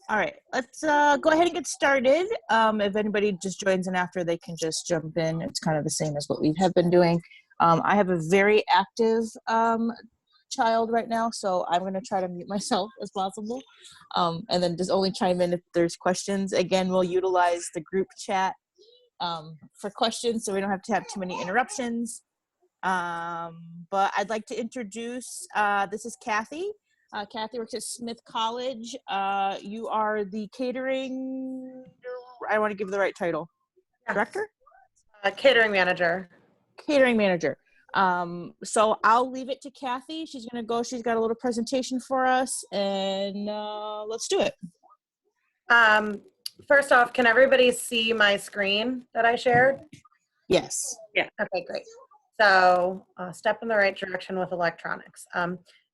All right, let's go ahead and get started. If anybody just joins in after, they can just jump in. It's kind of the same as what we have been doing. I have a very active child right now, so I'm going to try to mute myself as possible, and then just only chime in if there's questions. Again, we'll utilize the group chat for questions, so we don't have to have too many interruptions. But I'd like to introduce, this is Cathy. Cathy works at Smith College. You are the catering, I want to give the right title. Director? Catering manager. Catering manager. So I'll leave it to Cathy. She's going to go. She's got a little presentation for us, and let's do it. First off, can everybody see my screen that I shared? Yes. Yeah. Okay, great. So step in the right direction with electronics.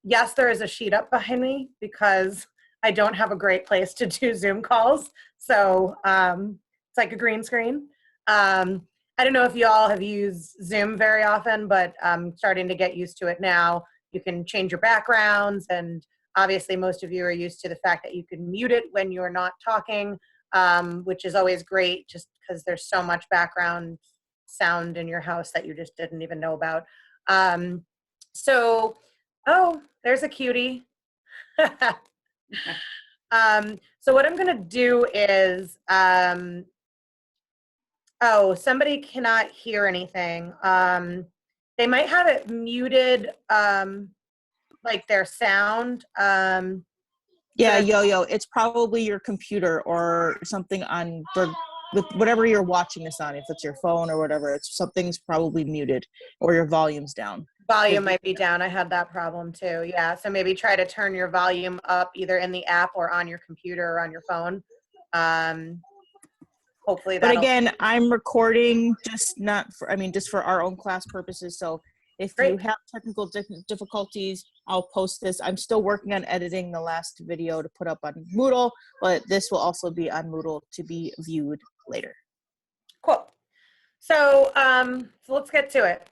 Yes, there is a sheet up behind me because I don't have a great place to do Zoom calls. So it's like a green screen. I don't know if you all have used Zoom very often, but I'm starting to get used to it now. You can change your backgrounds, and obviously most of you are used to the fact that you can mute it when you're not talking, which is always great just because there's so much background sound in your house that you just didn't even know about. Oh, there's a cutie. So what I'm going to do is, oh, somebody cannot hear anything. They might have it muted, like their sound. Yeah, Yo-Yo, it's probably your computer or something on, with whatever you're watching this on, if it's your phone or whatever, it's something's probably muted or your volume's down. Volume might be down. I had that problem too. Yeah, so maybe try to turn your volume up either in the app or on your computer or on your phone. Hopefully that'll. But again, I'm recording just not for, I mean, just for our own class purposes. So if you have technical difficulties, I'll post this. I'm still working on editing the last video to put up on Moodle, but this will also be on Moodle to be viewed later. Cool. So, so let's get to it.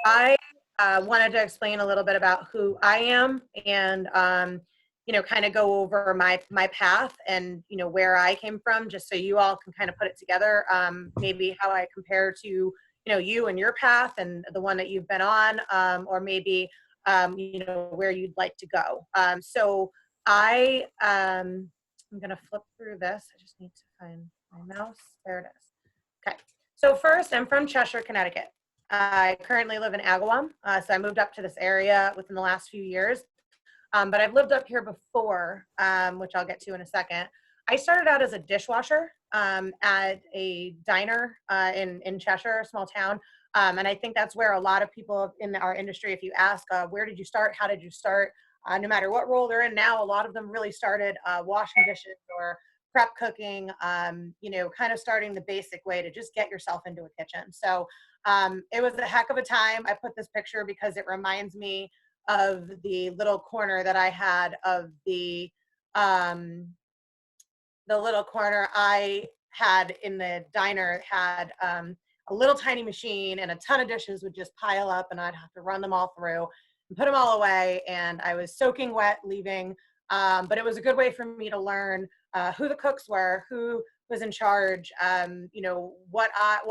I wanted to explain a little bit about who I am and, you know, kind of go over my path and, you know, where I came from, just so you all can kind of put it together. Maybe how I compare to, you know, you and your path and the one that you've been on, or maybe, you know, where you'd like to go. So I'm going to flip through this. I just need to find my mouse. There it is. Okay. So first, I'm from Cheshire, Connecticut. I currently live in Agawam, so I moved up to this area within the last few years. But I've lived up here before, which I'll get to in a second. I started out as a dishwasher at a diner in Cheshire, a small town. And I think that's where a lot of people in our industry, if you ask, where did you start? How did you start? No matter what role they're in now, a lot of them really started washing dishes or prep cooking, kind of starting the basic way to just get yourself into a kitchen. So it was a heck of a time. I put this picture because it reminds me of the little corner that I had of the little corner I had in the diner had a little tiny machine, and a ton of dishes would just pile up, and I'd have to run them all through and put them all away. And I was soaking wet leaving, but it was a good way for me to learn who the cooks were, who was in charge, what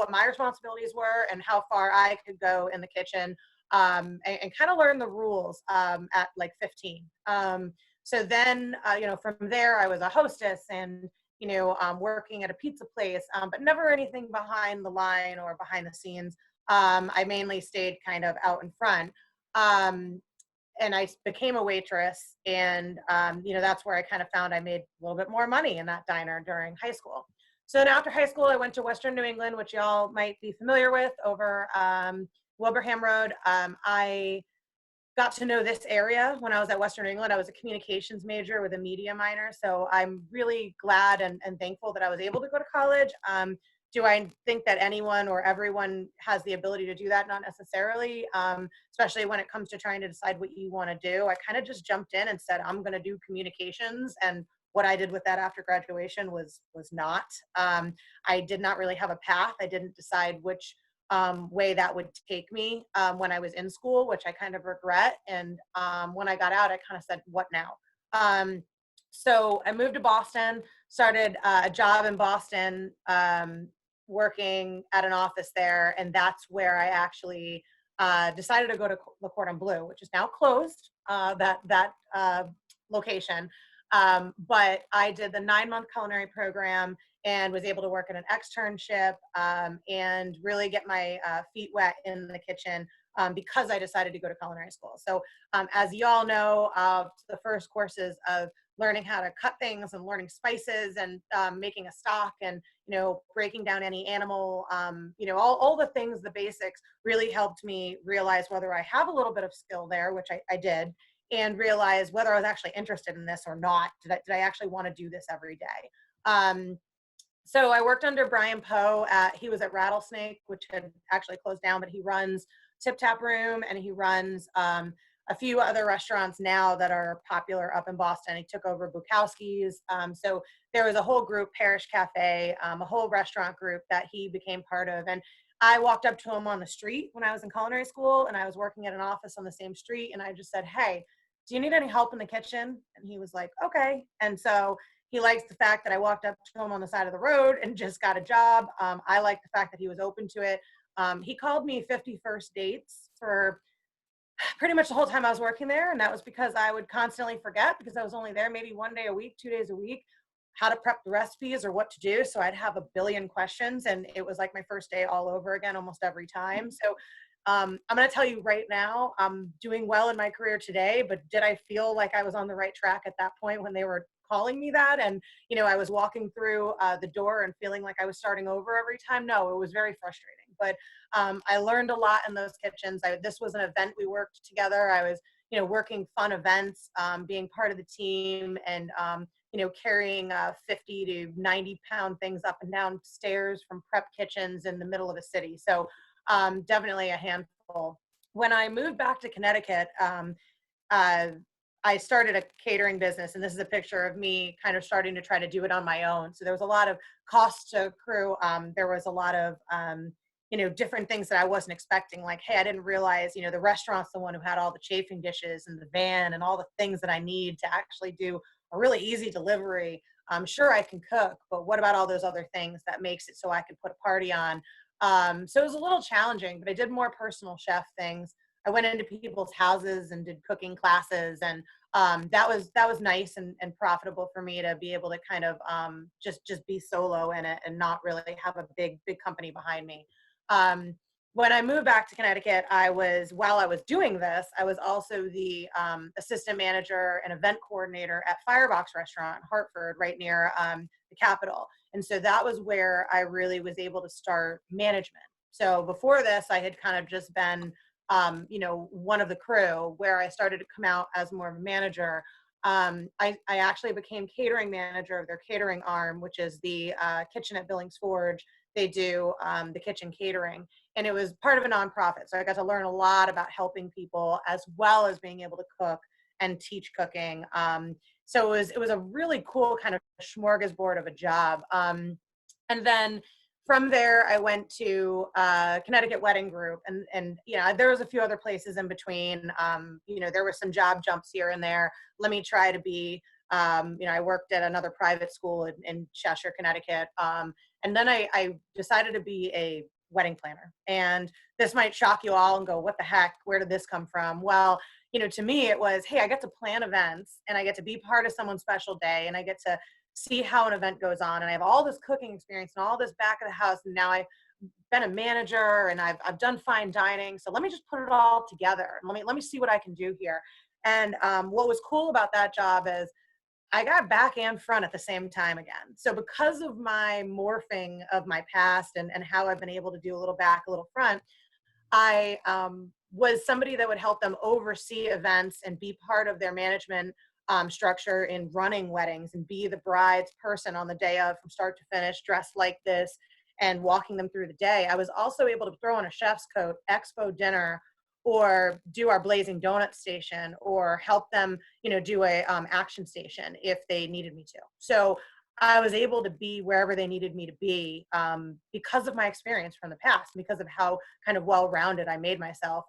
my responsibilities were, and how far I could go in the kitchen, and kind of learn the rules at like 15. So then, from there, I was a hostess and, working at a pizza place, but never anything behind the line or behind the scenes. I mainly stayed kind of out in front. And I became a waitress, and, that's where I kind of found I made a little bit more money in that diner during high school. So then after high school, I went to Western New England, which y'all might be familiar with, over Wilbraham Road. I got to know this area when I was at Western New England. I was a communications major with a media minor. So I'm really glad and thankful that I was able to go to college. Do I think that anyone or everyone has the ability to do that? Not necessarily, especially when it comes to trying to decide what you want to do. I kind of just jumped in and said, I'm going to do communications. And what I did with that after graduation was not. I did not really have a path. I didn't decide which way that would take me when I was in school, which I kind of regret. And when I got out, I kind of said, what now? So I moved to Boston, started a job in Boston, working at an office there. And that's where I actually decided to go to Le Cordon Bleu, which is now closed, that location. But I did the 9-month culinary program and was able to work in an externship and really get my feet wet in the kitchen because I decided to go to culinary school. So as you all know, the first courses of learning how to cut things and learning spices and making a stock and, breaking down any animal, all the things, the basics really helped me realize whether I have a little bit of skill there, which I did, and realize whether I was actually interested in this or not. Did I actually want to do this every day? So I worked under Brian Poe. He was at Rattlesnake, which had actually closed down, but he runs Tip Tap Room, and he runs a few other restaurants now that are popular up in Boston. He took over Bukowski's. So there was a whole group, Parish Cafe, a whole restaurant group that he became part of. And I walked up to him on the street when I was in culinary school, and I was working at an office on the same street. And I just said, hey, do you need any help in the kitchen? And he was like, okay. And so he likes the fact that I walked up to him on the side of the road and just got a job. I like the fact that he was open to it. He called me 50 first dates for pretty much the whole time I was working there. And that was because I would constantly forget, because I was only there maybe 1 day a week, 2 days a week, how to prep the recipes or what to do. So I'd have a billion questions, and it was like my first day all over again almost every time. So I'm going to tell you right now, I'm doing well in my career today, but did I feel like I was on the right track at that point when they were calling me that? And, I was walking through the door and feeling like I was starting over every time? No, it was very frustrating. But I learned a lot in those kitchens. This was an event we worked together. I was, working fun events, being part of the team, and, carrying 50 to 90 pound things up and down stairs from prep kitchens in the middle of a city. So definitely a handful. When I moved back to Connecticut, I started a catering business, and this is a picture of me kind of starting to try to do it on my own. So there was a lot of costs to accrue. There was a lot of, different things that I wasn't expecting. Like, hey, I didn't realize, the restaurant's the one who had all the chafing dishes and the van and all the things that I need to actually do a really easy delivery. I'm sure I can cook, but what about all those other things that makes it so I could put a party on? So it was a little challenging, but I did more personal chef things. I went into people's houses and did cooking classes, and that was nice and profitable for me to be able to kind of just be solo in it and not really have a big company behind me. When I moved back to Connecticut, while I was doing this, I was also the assistant manager and event coordinator at Firebox Restaurant in Hartford, right near the Capitol. And so that was where I really was able to start management. So before this, I had kind of just been, you know, one of the crew. Where I started to come out as more of a manager, I actually became catering manager of their catering arm, which is the kitchen at Billings Forge. They do the kitchen catering, and it was part of a nonprofit. So I got to learn a lot about helping people as well as being able to cook and teach cooking. So it was a really cool kind of smorgasbord of a job. And then from there, I went to Connecticut Wedding Group, and you know, there was a few other places in between. You know, there were some job jumps here and there. Let me try to be. You know, I worked at another private school in Cheshire, Connecticut, and then I decided to be a wedding planner. And this might shock you all and go, "What the heck? Where did this come from?" Well, you know, to me, it was, hey, I get to plan events, and I get to be part of someone's special day, and I get to see how an event goes on, and I have all this cooking experience and all this back of the house, and now I've been a manager and I've done fine dining, so let me just put it all together and let me see what I can do here. And what was cool about that job is I got back and front at the same time again. So because of my morphing of my past and how I've been able to do a little back, a little front, I was somebody that would help them oversee events and be part of their management structure in running weddings and be the bride's person on the day of, from start to finish, dressed like this and walking them through the day. I was also able to throw on a chef's coat, expo dinner, or do our blazing donut station, or help them, you know, do a action station if they needed me to. So I was able to be wherever they needed me to be because of my experience from the past, because of how kind of well-rounded I made myself.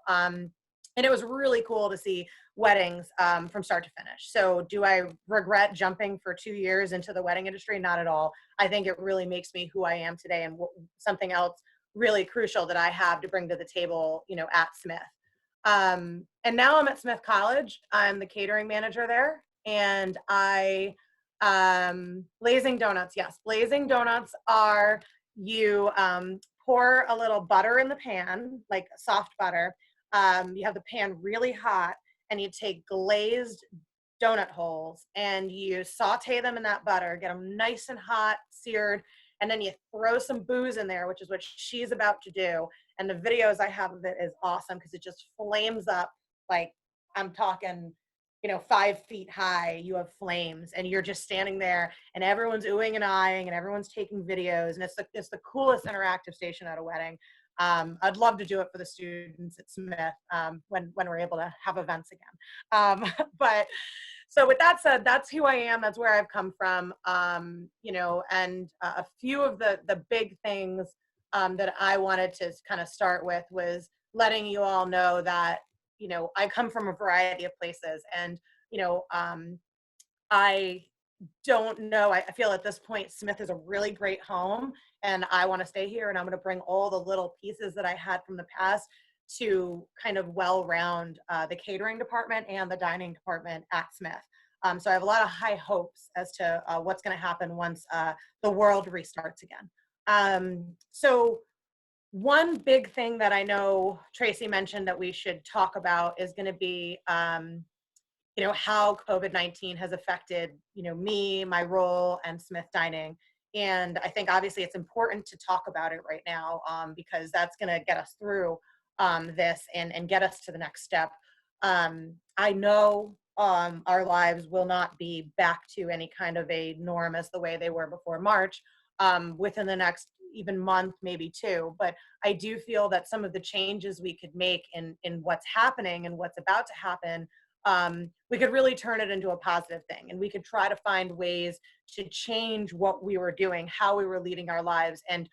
And it was really cool to see weddings from start to finish. So do I regret jumping for 2 years into the wedding industry? Not at all. I think it really makes me who I am today, and something else really crucial that I have to bring to the table, you know, at Smith. And now I'm at Smith College. I'm the catering manager there, and blazing donuts. Yes, blazing donuts are, you pour a little butter in the pan, like soft butter. You have the pan really hot, and you take glazed donut holes and you saute them in that butter, get them nice and hot, seared, and then you throw some booze in there, which is what she's about to do. And the videos I have of it is awesome because it just flames up, like, I'm talking, you know, 5 feet high. You have flames, and you're just standing there, and everyone's oohing and eyeing, and everyone's taking videos, and it's the coolest interactive station at a wedding. I'd love to do it for the students at Smith when we're able to have events again. But so with that said, that's who I am. That's where I've come from. You know, and a few of the big things that I wanted to kind of start with was letting you all know that, you know, I come from a variety of places, and, you know, I don't know. I feel at this point, Smith is a really great home, and I want to stay here, and I'm going to bring all the little pieces that I had from the past to kind of well-round the catering department and the dining department at Smith. So I have a lot of high hopes as to what's going to happen once the world restarts again. So one big thing that I know Tracy mentioned that we should talk about is going to be you know, how COVID-19 has affected, you know, me, my role, and Smith Dining. And I think obviously it's important to talk about it right now because that's going to get us through this and get us to the next step. I know our lives will not be back to any kind of a norm as the way they were before March within the next even month, maybe two. But I do feel that some of the changes we could make in what's happening and what's about to happen, we could really turn it into a positive thing, and we could try to find ways to change what we were doing, how we were leading our lives, and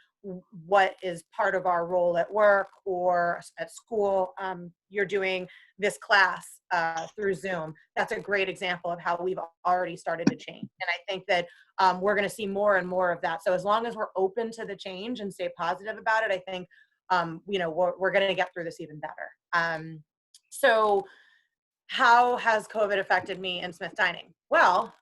what is part of our role at work or at school. You're doing this class through Zoom. That's a great example of how we've already started to change. And I think that we're going to see more and more of that. So as long as we're open to the change and stay positive about it, I think, you know, we're going to get through this even better. So how has COVID affected me in Smith Dining? Well,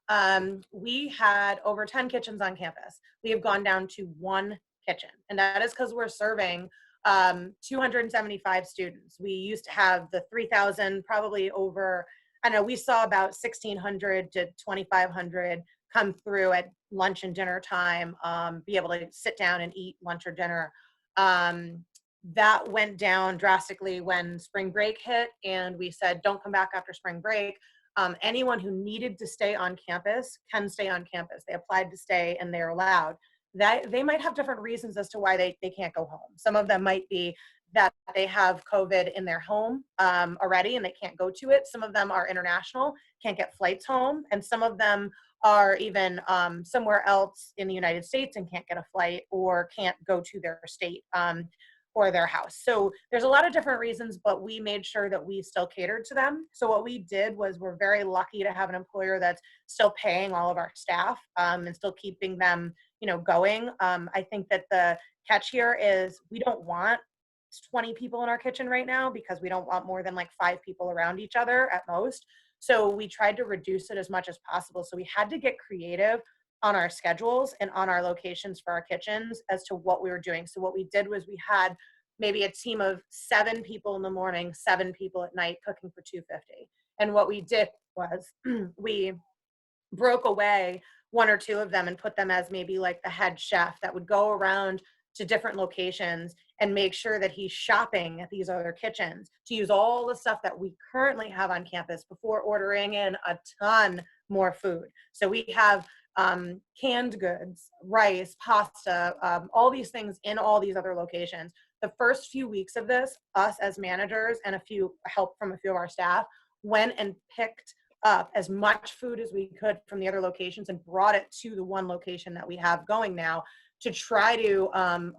we had over 10 kitchens on campus. We have gone down to one kitchen, and that is because we're serving 275 students. We used to have the 3,000, probably over, I don't know, we saw about 1,600 to 2,500 come through at lunch and dinner time, be able to sit down and eat lunch or dinner. That went down drastically when spring break hit, and we said, don't come back after spring break. Anyone who needed to stay on campus can stay on campus. They applied to stay and they're allowed. That they might have different reasons as to why they can't go home. Some of them might be that they have COVID in their home already and they can't go to it. Some of them are international, can't get flights home, and some of them are even somewhere else in the United States and can't get a flight or can't go to their state or their house. So there's a lot of different reasons, but we made sure that we still catered to them. So what we did was, we're very lucky to have an employer that's still paying all of our staff and still keeping them, going. I think that the catch here is, we don't want 20 people in our kitchen right now, because we don't want more than like 5 people around each other at most. So we tried to reduce it as much as possible. So we had to get creative on our schedules and on our locations for our kitchens as to what we were doing. So what we did was, we had maybe a team of 7 people in the morning, 7 people at night cooking for 250. And what we did was we broke away 1 or 2 of them and put them as maybe like the head chef that would go around to different locations and make sure that he's shopping at these other kitchens to use all the stuff that we currently have on campus before ordering in a ton more food. So we have canned goods, rice, pasta, all these things in all these other locations. The first few weeks of this, us as managers and a few help from a few of our staff went and picked up as much food as we could from the other locations and brought it to the one location that we have going now, to try to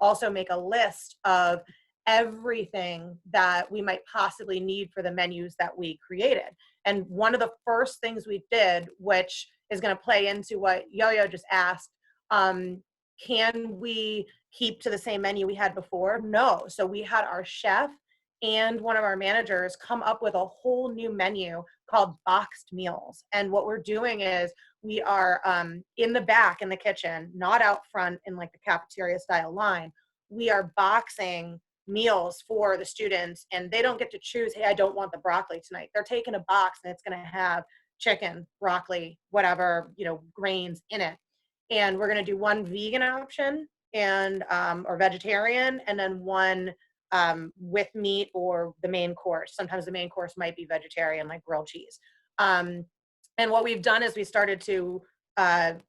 also make a list of everything that we might possibly need for the menus that we created. And one of the first things we did, which is going to play into what Yo-Yo just asked, can we keep to the same menu we had before? No. So we had our chef and one of our managers come up with a whole new menu called boxed meals. And what we're doing is, we are in the back in the kitchen, not out front in like the cafeteria style line. We are boxing meals for the students, and they don't get to choose, hey, I don't want the broccoli tonight. They're taking a box and it's going to have chicken, broccoli, whatever, grains in it. And we're going to do one vegan option and or vegetarian, and then one with meat or the main course. Sometimes the main course might be vegetarian, like grilled cheese. And what we've done is, we started to,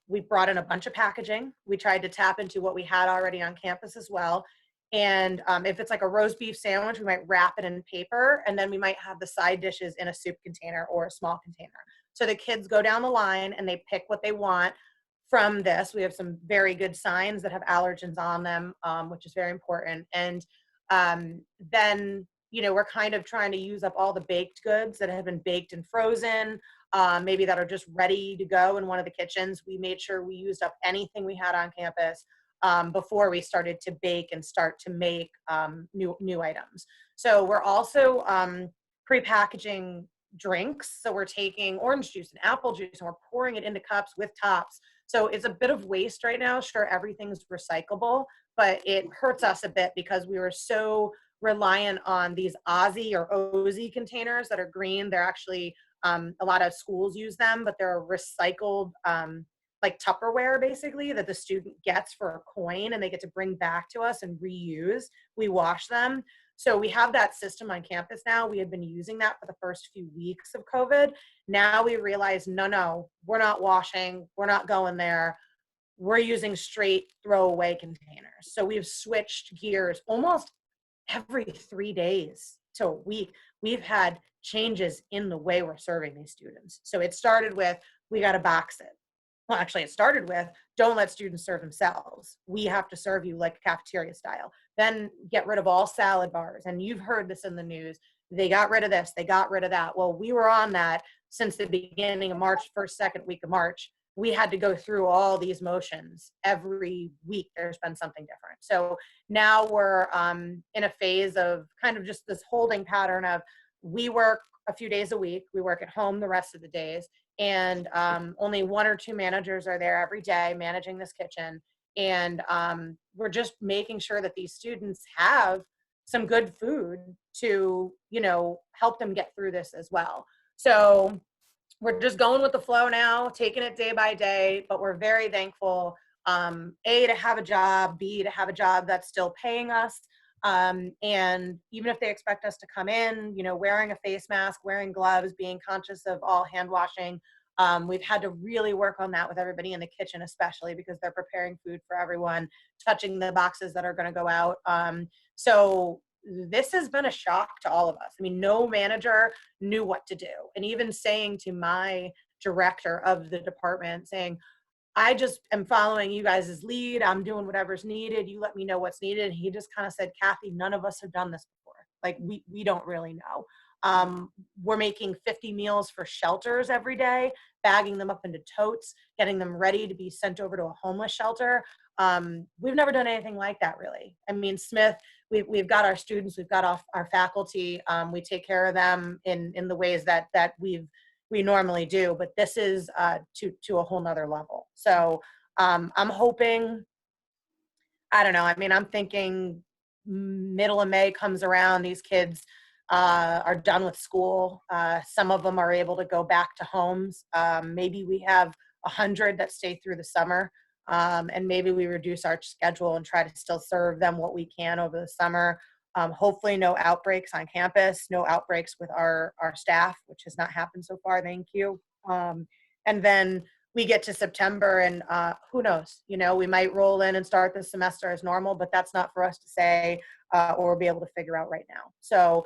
we brought in a bunch of packaging. We tried to tap into what we had already on campus as well. And if it's like a roast beef sandwich, we might wrap it in paper, and then we might have the side dishes in a soup container or a small container. So the kids go down the line and they pick what they want from this. We have some very good signs that have allergens on them, which is very important. And then, we're kind of trying to use up all the baked goods that have been baked and frozen, maybe that are just ready to go in one of the kitchens. We made sure we used up anything we had on campus before we started to bake and start to make new items. So we're also pre-packaging drinks. So we're taking orange juice and apple juice and we're pouring it into cups with tops. So it's a bit of waste right now. Sure, everything's recyclable, but it hurts us a bit because we were so reliant on these Aussie or OZ containers that are green. They're actually, a lot of schools use them, but they're recycled, like Tupperware basically, that the student gets for a coin and they get to bring back to us and reuse. We wash them. So we have that system on campus now. We had been using that for the first few weeks of COVID. Now we realize, no, we're not washing. We're not going there. We're using straight throwaway containers. So we've switched gears almost every 3 days to a week. We've had changes in the way we're serving these students. So it started with, we got to box it. Well, actually, it started with, don't let students serve themselves. We have to serve you like cafeteria style. Then get rid of all salad bars. And you've heard this in the news. They got rid of this. They got rid of that. Well, we were on that since the beginning of March, first, second week of March. We had to go through all these motions. Every week, there's been something different. So now we're in a phase of kind of just this holding pattern of, we work a few days a week. We work at home the rest of the days. And only 1 or 2 managers are there every day managing this kitchen. And we're just making sure that these students have some good food to, help them get through this as well. So we're just going with the flow now, taking it day by day, but we're very thankful, A, to have a job, B, to have a job that's still paying us. And even if they expect us to come in, wearing a face mask, wearing gloves, being conscious of all hand washing, we've had to really work on that with everybody in the kitchen, especially because they're preparing food for everyone, touching the boxes that are going to go out. So this has been a shock to all of us. I mean, no manager knew what to do. And even saying to my director of the department, saying, I just am following you guys' lead. I'm doing whatever's needed. You let me know what's needed. And he just kind of said, Cathy, none of us have done this before. Like we don't really know. We're making 50 meals for shelters every day, bagging them up into totes, getting them ready to be sent over to a homeless shelter. We've never done anything like that, really. I mean, Smith, we've got our students, we've got our faculty. We take care of them in the ways that we normally do, but this is to a whole nother level. So I'm hoping, I don't know, I mean, I'm thinking middle of May comes around, these kids are done with school. Some of them are able to go back to homes. Maybe we have 100 that stay through the summer, and maybe we reduce our schedule and try to still serve them what we can over the summer. Hopefully no outbreaks on campus, no outbreaks with our staff, which has not happened so far, thank you. And then we get to September and who knows, we might roll in and start the semester as normal, but that's not for us to say or be able to figure out right now. So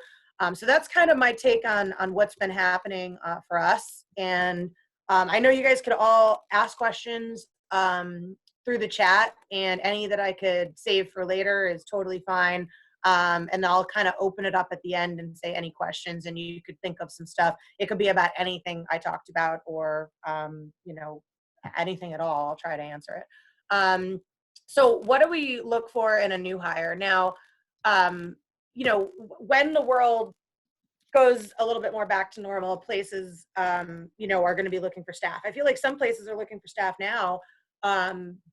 that's kind of my take on what's been happening for us. And I know you guys could all ask questions through the chat, and any that I could save for later is totally fine. And I'll kind of open it up at the end and say any questions, and you could think of some stuff. It could be about anything I talked about, or anything at all. I'll try to answer it. So what do we look for in a new hire? Now, when the world goes a little bit more back to normal, places are going to be looking for staff. I feel like some places are looking for staff now,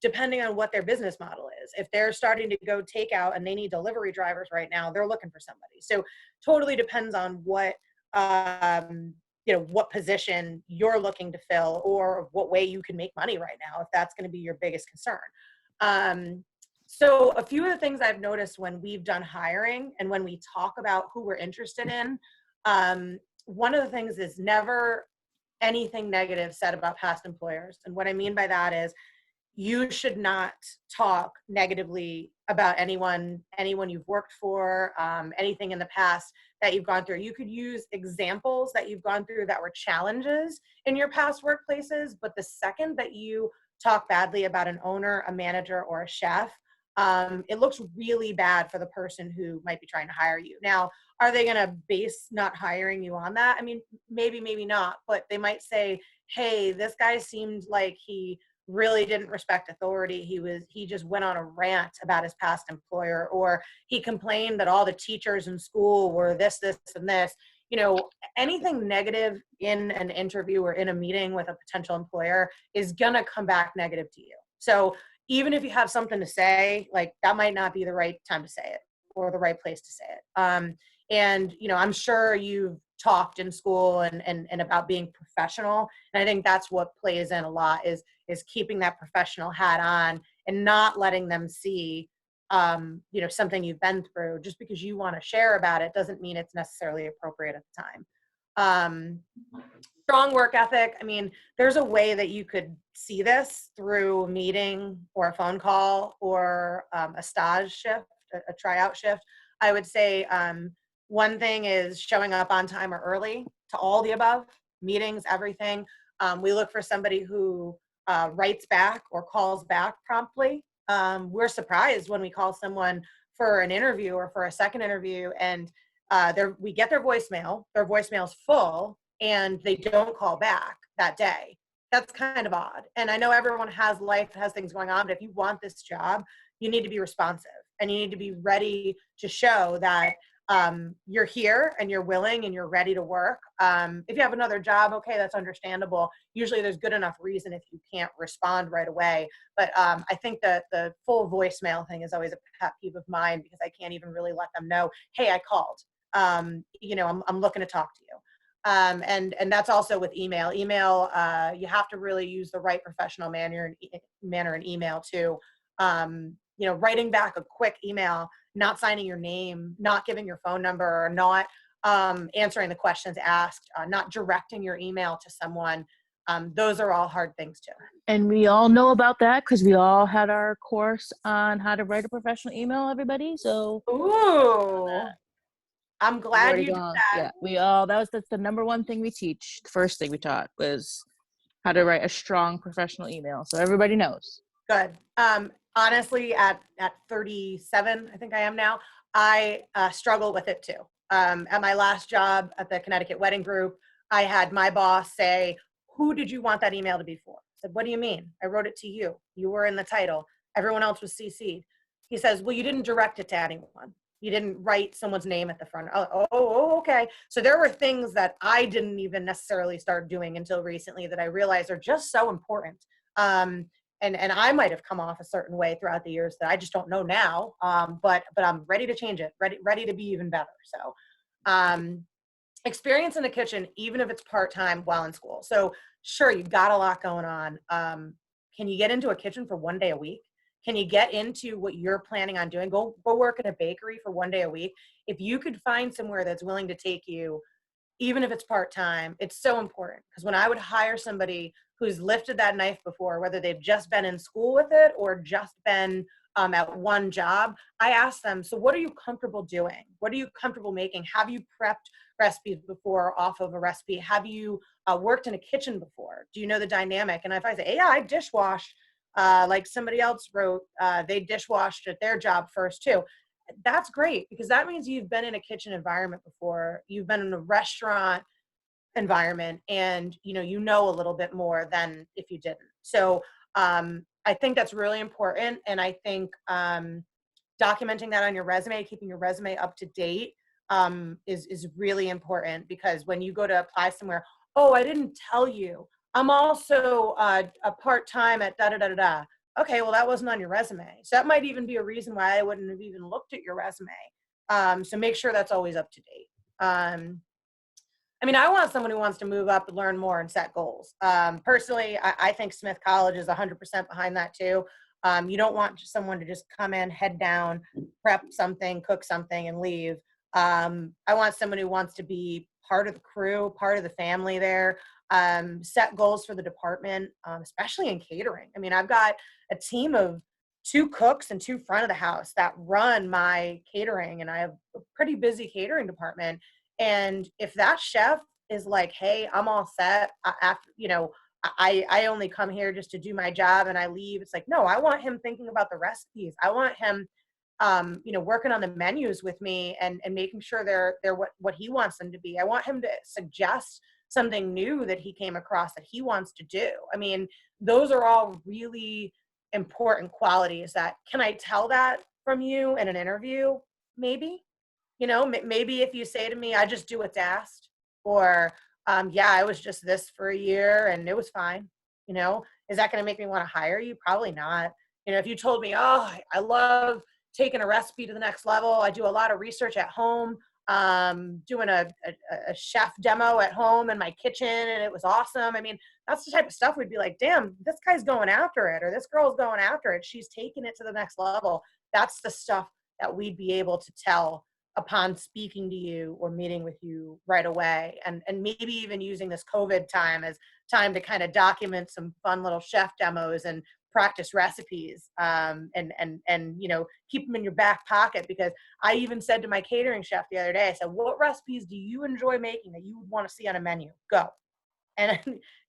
depending on what their business model is. If they're starting to go takeout and they need delivery drivers right now, they're looking for somebody. So totally depends on what what position you're looking to fill, or what way you can make money right now, if that's going to be your biggest concern. So a few of the things I've noticed when we've done hiring and when we talk about who we're interested in, one of the things is never anything negative said about past employers. And what I mean by that is, you should not talk negatively about anyone you've worked for, anything in the past that you've gone through. You could use examples that you've gone through that were challenges in your past workplaces, but the second that you talk badly about an owner, a manager, or a chef, it looks really bad for the person who might be trying to hire you. Now, are they going to base not hiring you on that? I mean, maybe not, but they might say, hey, this guy seemed like he really didn't respect authority. He just went on a rant about his past employer, or he complained that all the teachers in school were this, and this. Anything negative in an interview or in a meeting with a potential employer is gonna come back negative to you. So even if you have something to say, like, that might not be the right time to say it or the right place to say it. And I'm sure you've talked in school and about being professional, and I think that's what plays in a lot is keeping that professional hat on and not letting them see something you've been through. Just because you want to share about it doesn't mean it's necessarily appropriate at the time. Strong work ethic. I mean, there's a way that you could see this through a meeting or a phone call or a stage shift, a tryout shift. I would say one thing is showing up on time or early to all the above, meetings, everything. We look for somebody who writes back or calls back promptly. We're surprised when we call someone for an interview or for a second interview, and we get their voicemail's full, and they don't call back that day. That's kind of odd. And I know everyone has things going on, but if you want this job, you need to be responsive, and you need to be ready to show that you're here and you're willing and you're ready to work. If you have another job, okay, that's understandable. Usually there's good enough reason if you can't respond right away. But I think that the full voicemail thing is always a pet peeve of mine, because I can't even really let them know, hey, I called. I'm looking to talk to you. And that's also with email. Email, you have to really use the right professional manner in email too. writing back a quick email, not signing your name, not giving your phone number, or not answering the questions asked, not directing your email to someone. Those are all hard things too. And we all know about that because we all had our course on how to write a professional email, everybody. So ooh, I'm glad you did that. Yeah, that's the number one thing we teach. The first thing we taught was how to write a strong professional email. So everybody knows. Good. Honestly, at 37, I think I am now, I struggle with it too. At my last job at the Connecticut Wedding Group, I had my boss say, "Who did you want that email to be for?" I said, "What do you mean? I wrote it to you. You were in the title. Everyone else was CC'd." He says, "Well, you didn't direct it to anyone. You didn't write someone's name at the front." Oh, okay. So there were things that I didn't even necessarily start doing until recently that I realized are just so important. And I might have come off a certain way throughout the years that I just don't know now. But I'm ready to change it, ready to be even better. So experience in the kitchen, even if it's part-time while in school. So sure, you've got a lot going on. Can you get into a kitchen for 1 day a week? Can you get into what you're planning on doing? Go work in a bakery for 1 day a week. If you could find somewhere that's willing to take you, even if it's part-time, it's so important. Because when I would hire somebody who's lifted that knife before, whether they've just been in school with it or just been at one job, I ask them, so what are you comfortable doing? What are you comfortable making? Have you prepped recipes before off of a recipe? Have you worked in a kitchen before? Do you know the dynamic? And if I say, yeah, I dishwashed, like somebody else wrote, they dishwashed at their job first too. That's great, because that means you've been in a kitchen environment before, you've been in a restaurant environment, and you know a little bit more than if you didn't. So I think that's really important, and I think documenting that on your resume, keeping your resume up to date, is really important, because when you go to apply somewhere, oh, I didn't tell you, I'm also a part-time at da da da da da. Okay, well, that wasn't on your resume. So that might even be a reason why I wouldn't have even looked at your resume. So make sure that's always up to date. I mean, I want someone who wants to move up, learn more, and set goals. Personally, I think Smith College is 100% behind that too. You don't want someone to just come in, head down, prep something, cook something, and leave. I want someone who wants to be part of the crew, part of the family there, set goals for the department, especially in catering. I mean, I've got a team of 2 cooks and 2 front of the house that run my catering, and I have a pretty busy catering department. And if that chef is like, hey, I'm all set, after, I only come here just to do my job and I leave. It's like, no, I want him thinking about the recipes. I want him, working on the menus with me and making sure they're what he wants them to be. I want him to suggest something new that he came across that he wants to do. I mean, those are all really important qualities that, can I tell that from you in an interview? Maybe. Maybe if you say to me, I just do what's asked, or, yeah, I was just this for a year and it was fine. Is that going to make me want to hire you? Probably not. If you told me, oh, I love taking a recipe to the next level. I do a lot of research at home, doing a chef demo at home in my kitchen, and it was awesome. I mean, that's the type of stuff we'd be like, damn, this guy's going after it, or this girl's going after it. She's taking it to the next level. That's the stuff that we'd be able to tell upon speaking to you or meeting with you right away. And maybe even using this COVID time as time to kind of document some fun little chef demos and practice recipes, and keep them in your back pocket. Because I even said to my catering chef the other day, I said, what recipes do you enjoy making that you would want to see on a menu? Go. And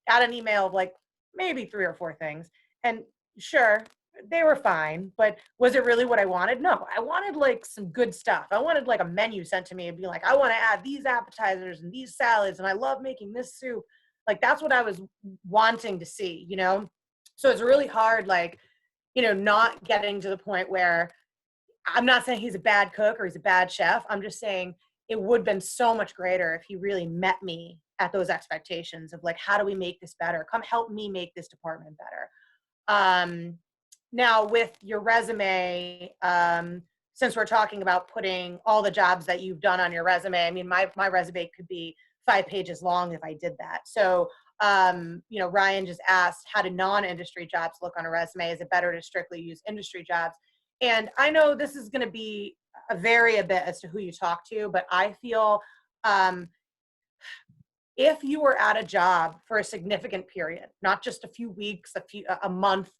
got an email of like maybe 3 or 4 things. And sure, they were fine, but was it really what I wanted? No, I wanted like some good stuff. I wanted like a menu sent to me and be like, I want to add these appetizers and these salads, and I love making this soup. Like, that's what I was wanting to see, So it's really hard, like, not getting to the point where, I'm not saying he's a bad cook or he's a bad chef. I'm just saying it would have been so much greater if he really met me at those expectations of like, how do we make this better? Come help me make this department better. Now, with your resume, since we're talking about putting all the jobs that you've done on your resume, I mean, my resume could be 5 pages long if I did that. So, Ryan just asked, how do non-industry jobs look on a resume? Is it better to strictly use industry jobs? And I know this is going to be vary a bit as to who you talk to, but I feel if you were at a job for a significant period, not just a few weeks, a month,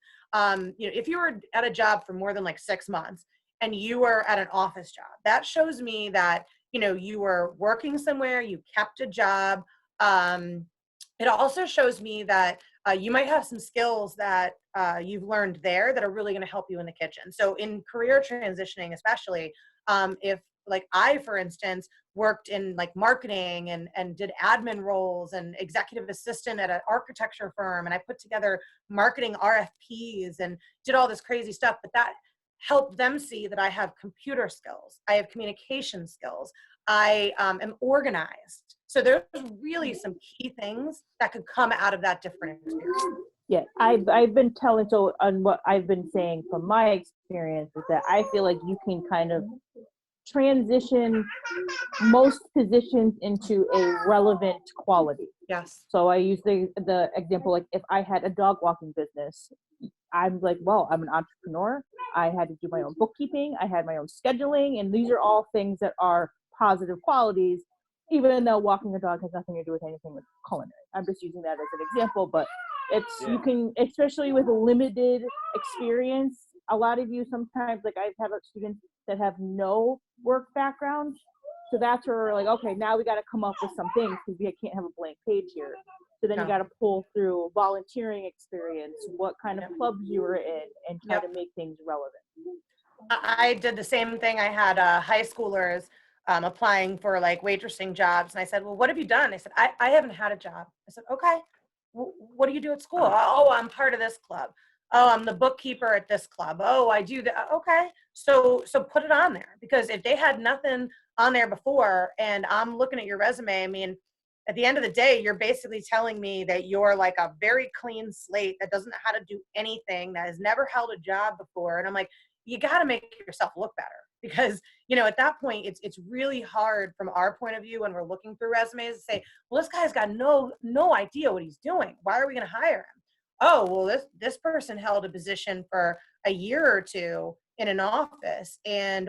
if you were at a job for more than like 6 months and you were at an office job, that shows me that, you were working somewhere, you kept a job. It also shows me that you might have some skills that you've learned there that are really going to help you in the kitchen. So in career transitioning, especially if like I, for instance, worked in like marketing and did admin roles and executive assistant at an architecture firm. And I put together marketing RFPs and did all this crazy stuff, but that helped them see that I have computer skills. I have communication skills. I am organized. So there's really some key things that could come out of that different experience. Yeah, I've been telling, so on what I've been saying from my experience is that I feel like you can kind of transition most positions into a relevant quality. Yes. So I use the example, like if I had a dog walking business, I'm like, well, I'm an entrepreneur. I had to do my own bookkeeping. I had my own scheduling. And these are all things that are positive qualities, even though walking a dog has nothing to do with anything with culinary. I'm just using that as an example, but you can, especially with a limited experience, a lot of you sometimes, like I have students that have no work background. So that's where we're like, okay, now we got to come up with some things because we can't have a blank page here. So then you got to pull through volunteering experience, what kind of clubs you were in, and try to make things relevant. I did the same thing. I had high schoolers applying for like waitressing jobs. And I said, well, what have you done? They said, I haven't had a job. I said, okay, what do you do at school? Oh, I'm part of this club. Oh, I'm the bookkeeper at this club. Oh, I do that. Okay. So put it on there, because if they had nothing on there before and I'm looking at your resume, I mean, at the end of the day, you're basically telling me that you're like a very clean slate that doesn't know how to do anything, that has never held a job before. And I'm like, you got to make yourself look better, because, at that point, it's really hard from our point of view when we're looking through resumes to say, well, this guy's got no idea what he's doing. Why are we going to hire him? Oh, well, this person held a position for a year or two in an office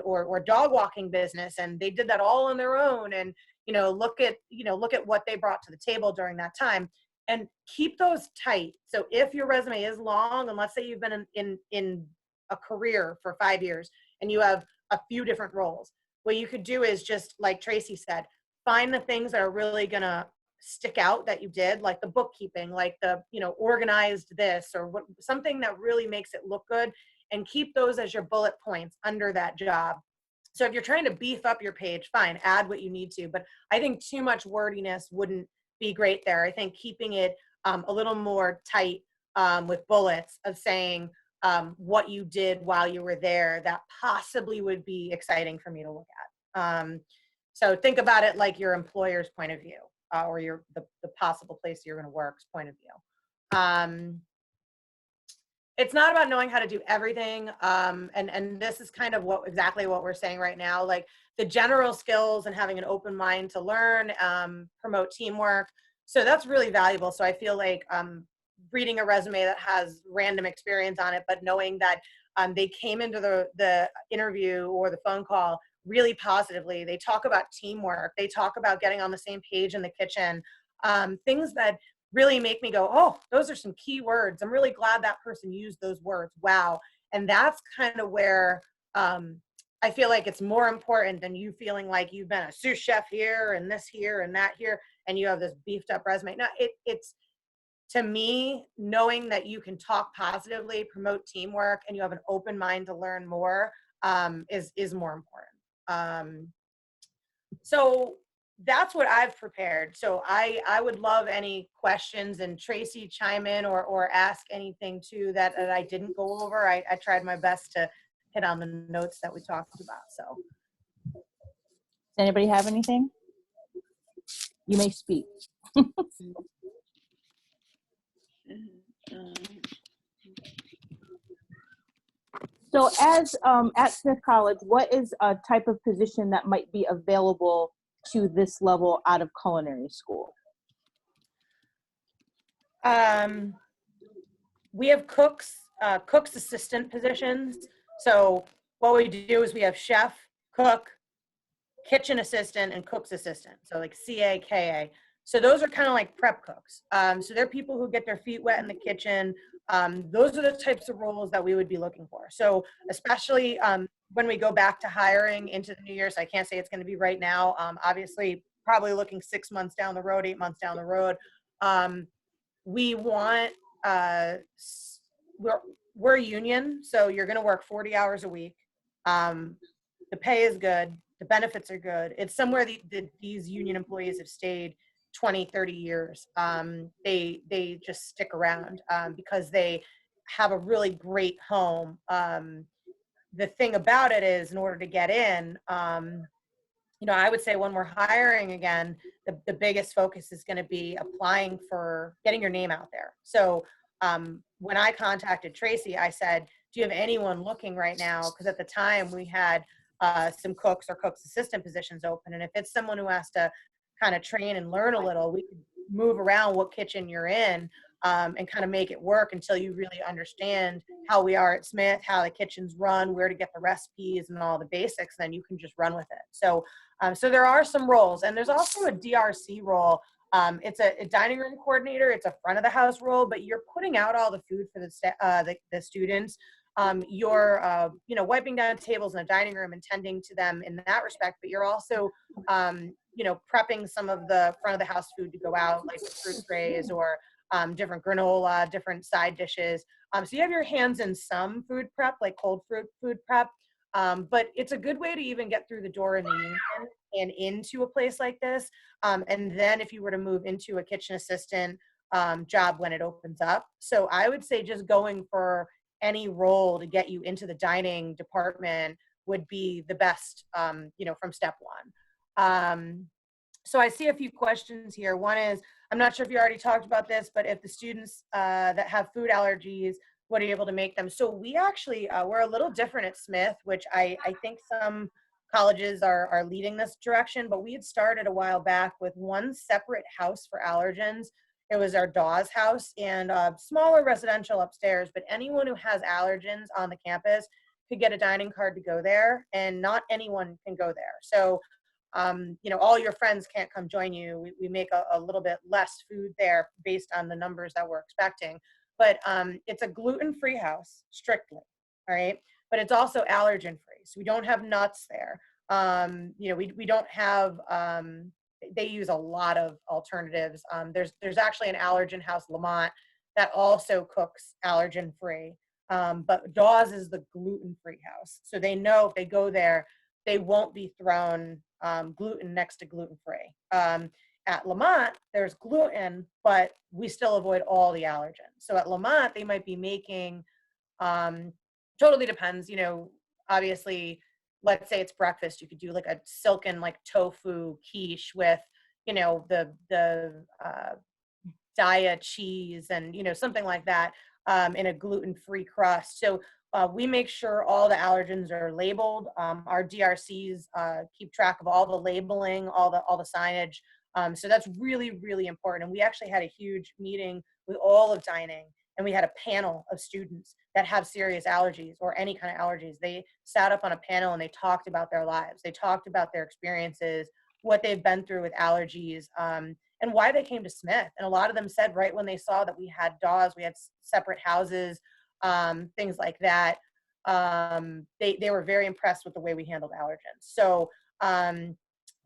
or dog walking business, and they did that all on their own. And, look at what they brought to the table during that time, and keep those tight. So if your resume is long, and let's say you've been in a career for 5 years and you have a few different roles, what you could do is just, like Tracy said, find the things that are really going to stick out that you did, like the bookkeeping, like the, organized this, or something that really makes it look good, and keep those as your bullet points under that job. So if you're trying to beef up your page, fine, add what you need to, but I think too much wordiness wouldn't be great there. I think keeping it a little more tight with bullets of saying what you did while you were there, that possibly would be exciting for me to look at. So think about it like your employer's point of view, or the possible place you're going to work's point of view. It's not about knowing how to do everything. And this is kind of exactly what we're saying right now, like the general skills and having an open mind to learn, promote teamwork. So that's really valuable. So I feel like reading a resume that has random experience on it, but knowing that they came into the interview or the phone call really positively. They talk about teamwork. They talk about getting on the same page in the kitchen. Things that really make me go, oh, those are some key words. I'm really glad that person used those words. Wow. And that's kind of where I feel like it's more important than you feeling like you've been a sous chef here and this here and that here, and you have this beefed up resume. No, it's to me, knowing that you can talk positively, promote teamwork, and you have an open mind to learn more is more important. So that's what I've prepared. So I would love any questions, and Tracy, chime in or ask anything too that I didn't go over. I tried my best to hit on the notes that we talked about. So does anybody have anything? You may speak. So as at Smith College, what is a type of position that might be available to this level out of culinary school? We have cooks assistant positions. So what we do is we have chef, cook, kitchen assistant, and cook's assistant. So like CA, KA. So those are kind of like prep cooks. So they're people who get their feet wet in the kitchen. Those are the types of roles that we would be looking for. So especially when we go back to hiring into the new year, so I can't say it's going to be right now. Obviously, probably looking 6 months down the road, 8 months down the road. We want, we're a union, so you're going to work 40 hours a week. The pay is good. The benefits are good. It's somewhere these union employees have stayed 20, 30 years. They just stick around because they have a really great home. The thing about it is, in order to get in, I would say when we're hiring again, the biggest focus is going to be applying for getting your name out there. So when I contacted Tracy, I said, do you have anyone looking right now? Because at the time we had some cooks or cook's assistant positions open. And if it's someone who has to kind of train and learn a little, we could move around what kitchen you're in and kind of make it work until you really understand how we are at Smith, how the kitchens run, where to get the recipes and all the basics. Then you can just run with it. So there are some roles, and there's also a DRC role. It's a dining room coordinator. It's a front of the house role, but you're putting out all the food for the students. You're wiping down tables in the dining room and tending to them in that respect, but you're also prepping some of the front of the house food to go out, like the fruit trays or different granola, different side dishes. So you have your hands in some food prep, like cold food prep. But it's a good way to even get through the door in the union and into a place like this. And then if you were to move into a kitchen assistant job when it opens up. So I would say just going for any role to get you into the dining department would be the best, from step one. So I see a few questions here. One is, I'm not sure if you already talked about this, but if the students that have food allergies, what are you able to make them? So we actually, we're a little different at Smith, which I think some colleges are leading this direction, but we had started a while back with one separate house for allergens. It was our Dawes house and smaller residential upstairs, but anyone who has allergens on the campus could get a dining card to go there, and not anyone can go there. So all your friends can't come join you. We make a little bit less food there based on the numbers that we're expecting. But it's a gluten-free house, strictly, all right? But it's also allergen-free. So we don't have nuts there. We don't have, they use a lot of alternatives. There's actually an allergen house, Lamont, that also cooks allergen-free. But Dawes is the gluten-free house. So they know if they go there, they won't be thrown gluten next to gluten-free. At Lamont, there's gluten, but we still avoid all the allergens. So at Lamont, they might be making, totally depends, obviously, let's say it's breakfast, you could do like a silken like tofu quiche with, the Daya cheese and, something like that in a gluten-free crust. So we make sure all the allergens are labeled. Our DRCs keep track of all the labeling, all the signage. So that's really, really important. And we actually had a huge meeting with all of dining, and we had a panel of students that have serious allergies or any kind of allergies. They sat up on a panel and they talked about their lives. They talked about their experiences, what they've been through with allergies, and why they came to Smith. And a lot of them said right when they saw that we had Dawes, we had separate houses, things like that, they were very impressed with the way we handled allergens. So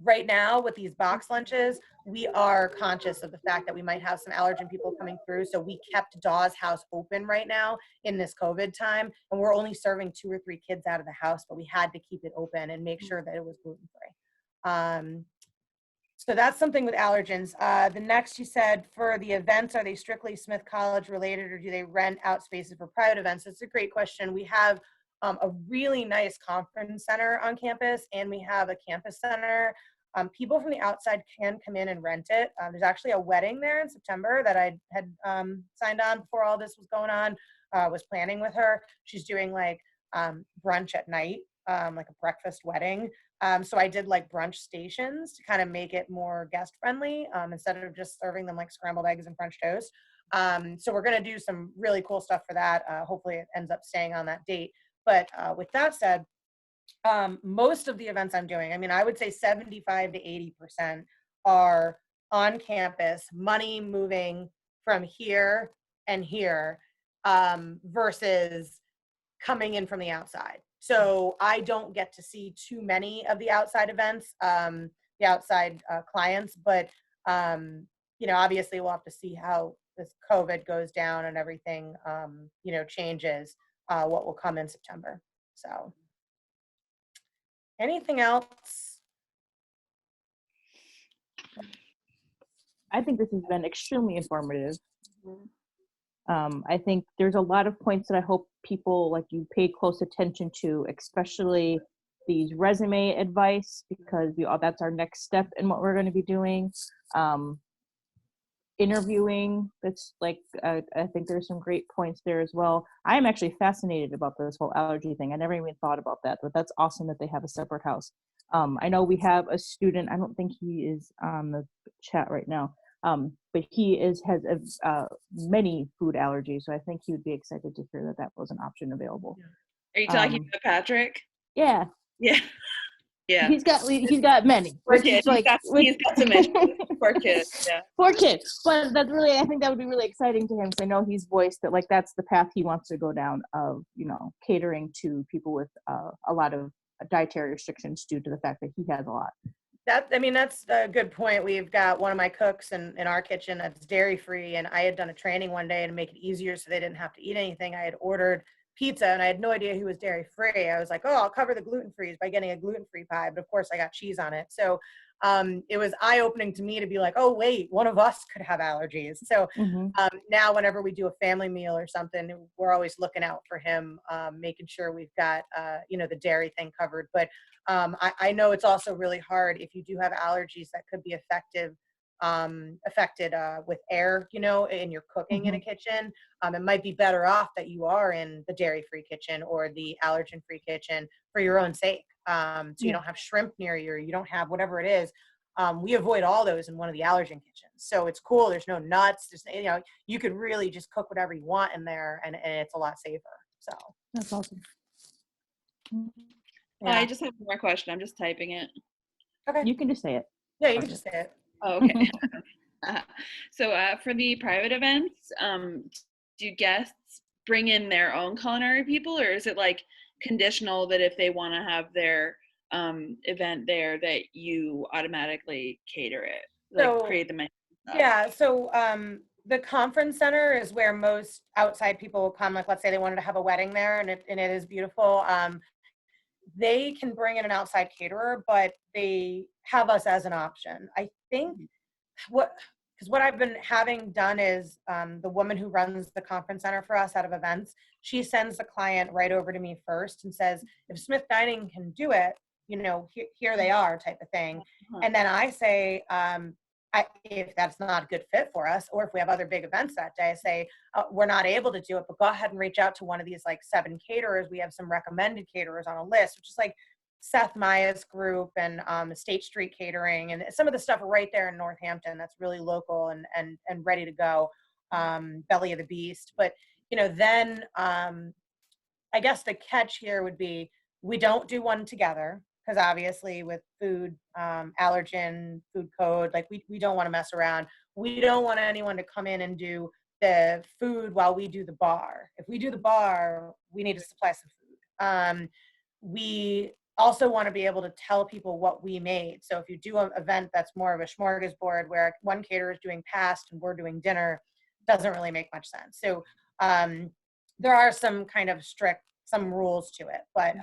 right now with these box lunches, we are conscious of the fact that we might have some allergen people coming through. So we kept Dawes house open right now in this COVID time. And we're only serving 2 or 3 kids out of the house, but we had to keep it open and make sure that it was gluten-free. So that's something with allergens. The next, you said, for the events, are they strictly Smith College related, or do they rent out spaces for private events? It's a great question. We have a really nice conference center on campus, and we have a campus center. People from the outside can come in and rent it. There's actually a wedding there in September that I had signed on before all this was going on, was planning with her. She's doing like brunch at night, like a breakfast wedding. So I did like brunch stations to kind of make it more guest friendly instead of just serving them like scrambled eggs and French toast. So we're going to do some really cool stuff for that. Hopefully it ends up staying on that date. But with that said, most of the events I'm doing, I mean, I would say 75 to 80% are on campus, money moving from here and here, versus coming in from the outside. So I don't get to see too many of the outside events, the outside clients, but obviously we'll have to see how this COVID goes down and everything, changes, what will come in September. So anything else? I think this has been extremely informative. I think there's a lot of points that I hope people like you pay close attention to, especially these resume advice, because that's our next step in what we're going to be doing. Interviewing, that's like, I think there's some great points there as well. I'm actually fascinated about this whole allergy thing. I never even thought about that, but that's awesome that they have a separate house. I know we have a student, I don't think he is on the chat right now, but he has many food allergies, so I think he would be excited to hear that that was an option available. Are you talking about Patrick? Yeah. Yeah. Yeah. He's got many. Poor kid. He's got some issues. Poor kid. Yeah. Poor kid. But that's really, I think that would be really exciting to him, because I know he's voiced that like that's the path he wants to go down, of catering to people with a lot of dietary restrictions due to the fact that he has a lot. That's a good point. We've got one of my cooks in our kitchen that's dairy free, and I had done a training one day to make it easier so they didn't have to eat anything. I had ordered pizza and I had no idea he was dairy free. I was like, oh, I'll cover the gluten free by getting a gluten free pie, but of course I got cheese on it. So it was eye opening to me to be like, oh wait, one of us could have allergies. So now whenever we do a family meal or something, we're always looking out for him, making sure we've got the dairy thing covered. But I know it's also really hard if you do have allergies that could be affected with air, in your cooking in a kitchen. It might be better off that you are in the dairy-free kitchen or the allergen-free kitchen for your own sake. So you don't have shrimp near you don't have whatever it is. We avoid all those in one of the allergen kitchens. So it's cool. There's no nuts. You could really just cook whatever you want in there, and it's a lot safer. So that's awesome. Yeah. I just have one more question. I'm just typing it. Okay. You can just say it. Yeah, you can just say it. Oh, okay. So for the private events, do guests bring in their own culinary people, or is it like conditional that if they want to have their event there that you automatically cater it, like create the menu? Yeah, so the conference center is where most outside people will come. Like, let's say they wanted to have a wedding there, and it is beautiful. They can bring in an outside caterer, but they have us as an option. I think what I've been having done is the woman who runs the conference center for us out of events, she sends the client right over to me first and says, if Smith Dining can do it, here they are, type of thing. And then I say, if that's not a good fit for us, or if we have other big events that day, I say, we're not able to do it, but go ahead and reach out to one of these like 7 caterers. We have some recommended caterers on a list, which is like Seth Maya's group and State Street Catering, and some of the stuff right there in Northampton that's really local and ready to go. Belly of the Beast. But then I guess the catch here would be we don't do one together, because obviously with food allergen, food code, like we don't want to mess around. We don't want anyone to come in and do the food while we do the bar. If we do the bar, we need to supply some food. We also want to be able to tell people what we made. So if you do an event that's more of a smorgasbord where one caterer is doing past and we're doing dinner, doesn't really make much sense. So there are some kind of some rules to it, but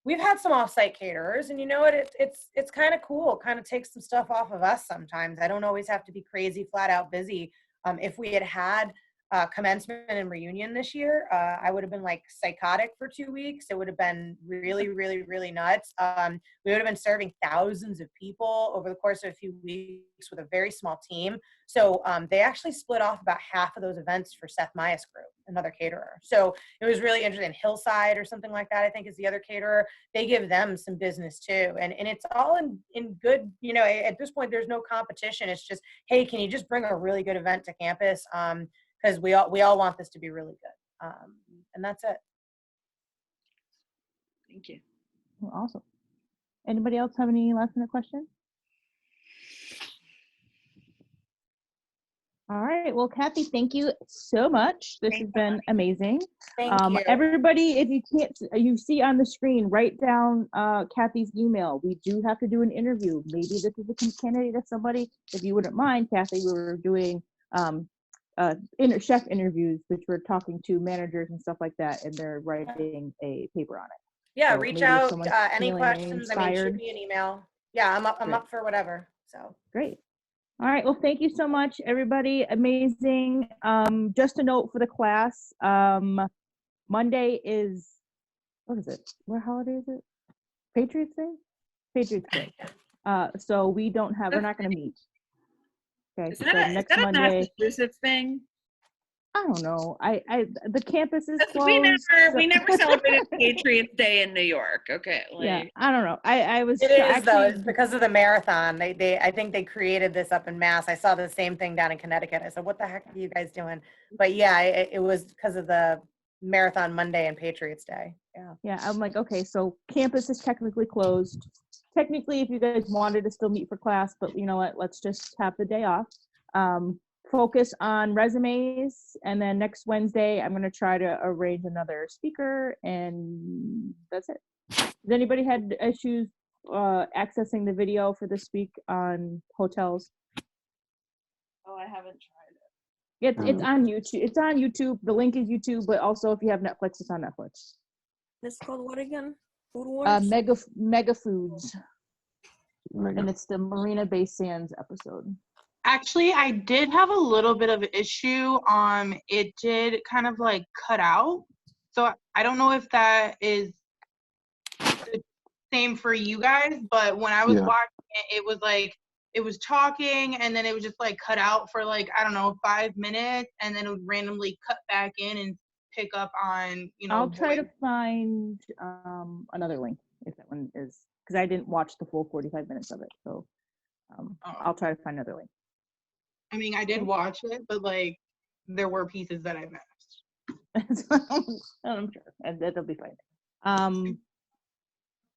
we've had some offsite caterers, and you know what, it's kind of cool. Kind of takes some stuff off of us sometimes. I don't always have to be crazy, flat out busy. If we had commencement and reunion this year, I would have been like psychotic for 2 weeks. It would have been really, really, really nuts. We would have been serving thousands of people over the course of a few weeks with a very small team. So they actually split off about half of those events for Seth Maya's group, another caterer. So it was really interesting. Hillside or something like that, I think, is the other caterer. They give them some business too. And it's all in good, at this point, there's no competition. It's just, hey, can you just bring a really good event to campus? Because we all want this to be really good. And that's it. Thank you. Well, awesome. Anybody else have any last minute questions? All right. Well, Cathy, thank you so much. This has been amazing. Thank you. Everybody, if you can't, you see on the screen, write down Cathy's email. We do have to do an interview. Maybe this is a candidate of somebody. If you wouldn't mind, Cathy, we were doing chef interviews, which we're talking to managers and stuff like that, and they're writing a paper on it. Yeah, So reach maybe if out. someone's Any feeling questions? I mean, shoot inspired. me an email. Yeah, I'm Great. up for whatever. So Great. All right. Well, thank you so much, everybody. Amazing. Just a note for the class. Monday is, what is it? What holiday is it? Patriots Day? Patriots Day. So we're not going to meet. Okay. Is So that next a Monday. Massachusetts thing? I don't know. The campus is closed. We never celebrated Patriots Day in New York. Okay. Yeah, I don't know. I was. it is though. It's because of the marathon. I think they created this up in Mass. I saw the same thing down in Connecticut. I said, "What the heck are you guys doing?" But yeah, it was because of the marathon Monday and Patriots Day. Yeah. Yeah, I'm like, okay, so campus is technically closed. Technically, if you guys wanted to still meet for class, but you know what? Let's just have the day off. Focus on resumes, and then next Wednesday, I'm going to try to arrange another speaker, and that's it. Has anybody had issues accessing the video for this week on hotels? Oh, I haven't tried it. It's on YouTube. It's on YouTube. The link is YouTube, but also if you have Netflix, it's on Netflix. It's called what again? Food Wars? Mega Foods. And it's the Marina Bay Sands episode. Actually, I did have a little bit of issue. It did kind of like cut out. So I don't know if that is the same for you guys, but when I was watching it, it was like, it was talking and then it was just like cut out for like, I don't know, 5 minutes, and then it would randomly cut back in and pick up on, I'll try to find another link if that one is, because I didn't watch the full 45 minutes of it. So I'll try to find another link. I mean, I did watch it, but like there were pieces that I missed. I'm sure, and that'll be fine.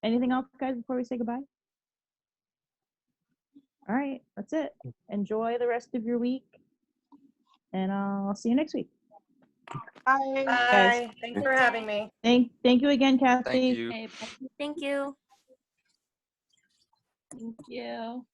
Anything else, guys, before we say goodbye? All right, that's it. Enjoy the rest of your week, and I'll see you next week. Bye. Bye. Thanks for having me. Thank you again, Cathy. Thank you. Thank you. Thank you.